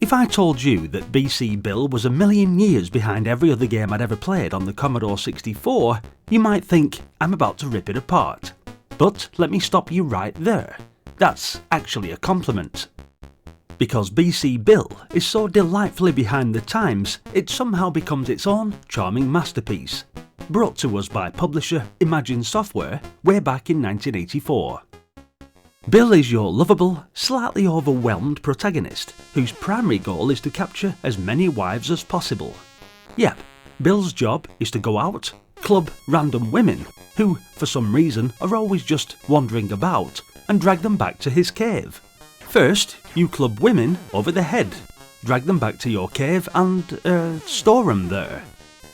If I told you that BC Bill was a million years behind every other game I'd ever played on the Commodore 64, you might think I'm about to rip it apart. But let me stop you right there. That's actually a compliment. Because BC Bill is so delightfully behind the times, it somehow becomes its own charming masterpiece, brought to us by publisher Imagine Software way back in 1984. Bill is your lovable, slightly overwhelmed protagonist, whose primary goal is to capture as many wives as possible. Yep, Bill's job is to go out, club random women, who, for some reason, are always just wandering about, and drag them back to his cave. First, you club women over the head, drag them back to your cave and, store them there.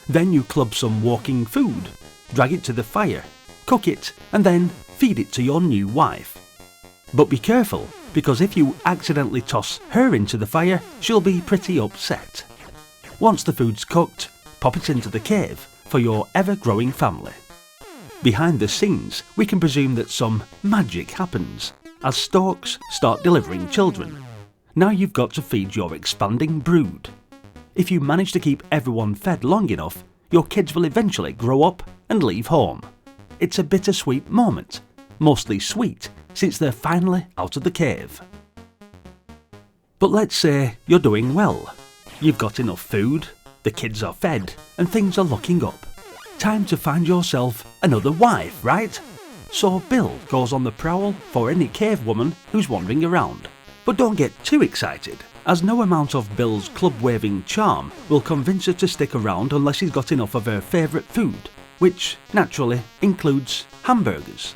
Then you club some walking food, drag it to the fire, cook it, and then feed it to your new wife. But be careful, because if you accidentally toss her into the fire, she'll be pretty upset. Once the food's cooked, pop it into the cave for your ever-growing family. Behind the scenes, we can presume that some magic happens, as storks start delivering children. Now you've got to feed your expanding brood. If you manage to keep everyone fed long enough, your kids will eventually grow up and leave home. It's a bittersweet moment, mostly sweet, since they're finally out of the cave. But let's say you're doing well. You've got enough food, the kids are fed, and things are looking up. Time to find yourself another wife, right? So Bill goes on the prowl for any cavewoman who's wandering around. But don't get too excited, as no amount of Bill's club-waving charm will convince her to stick around unless he's got enough of her favourite food, which, naturally, includes hamburgers.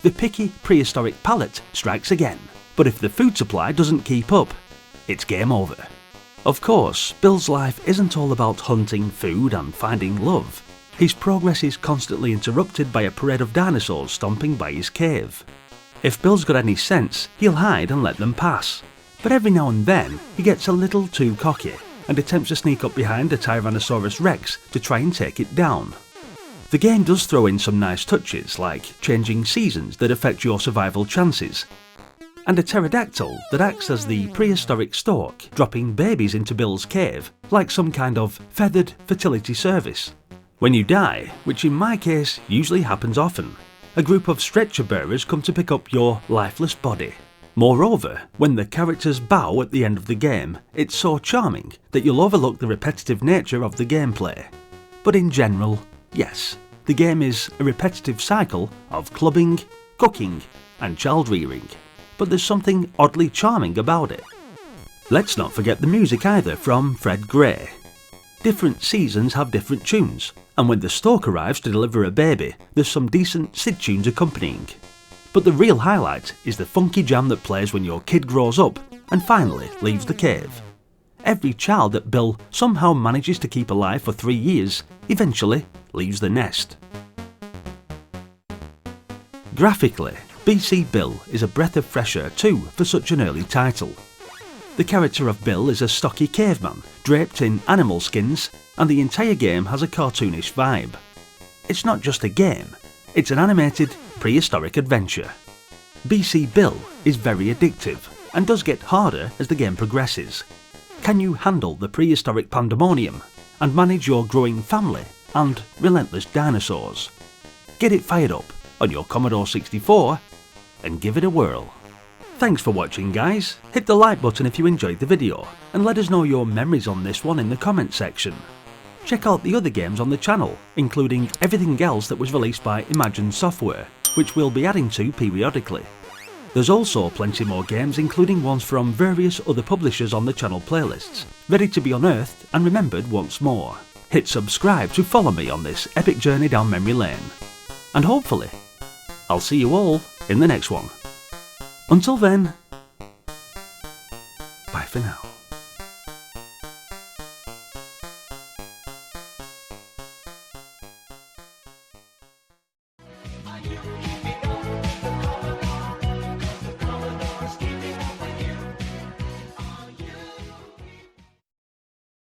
The picky prehistoric palate strikes again, but if the food supply doesn't keep up, it's game over. Of course, Bill's life isn't all about hunting food and finding love. His progress is constantly interrupted by a parade of dinosaurs stomping by his cave. If Bill's got any sense, he'll hide and let them pass. But every now and then, he gets a little too cocky and attempts to sneak up behind a Tyrannosaurus Rex to try and take it down. The game does throw in some nice touches, like changing seasons that affect your survival chances, and a pterodactyl that acts as the prehistoric stork, dropping babies into Bill's cave, like some kind of feathered fertility service. When you die, which in my case usually happens often, a group of stretcher bearers come to pick up your lifeless body. Moreover, when the characters bow at the end of the game, it's so charming that you'll overlook the repetitive nature of the gameplay. But in general, yes, the game is a repetitive cycle of clubbing, cooking, and child rearing, but there's something oddly charming about it. Let's not forget the music either from Fred Gray. Different seasons have different tunes, and when the stork arrives to deliver a baby, there's some decent Sid tunes accompanying. But the real highlight is the funky jam that plays when your kid grows up and finally leaves the cave. Every child that Bill somehow manages to keep alive for 3 years eventually leaves the nest. Graphically, BC Bill is a breath of fresh air too for such an early title. The character of Bill is a stocky caveman draped in animal skins, and the entire game has a cartoonish vibe. It's not just a game, it's an animated prehistoric adventure. BC Bill is very addictive and does get harder as the game progresses. Can you handle the prehistoric pandemonium and manage your growing family and relentless dinosaurs? Get it fired up on your Commodore 64 and give it a whirl. Thanks for watching, guys. Hit the like button if you enjoyed the video, and let us know your memories on this one in the comment section. Check out the other games on the channel, including everything else that was released by Imagine Software, which we'll be adding to periodically. There's also plenty more games, including ones from various other publishers on the channel playlists, ready to be unearthed and remembered once more. Hit subscribe to follow me on this epic journey down memory lane. And hopefully, I'll see you all in the next one. Until then, bye for now.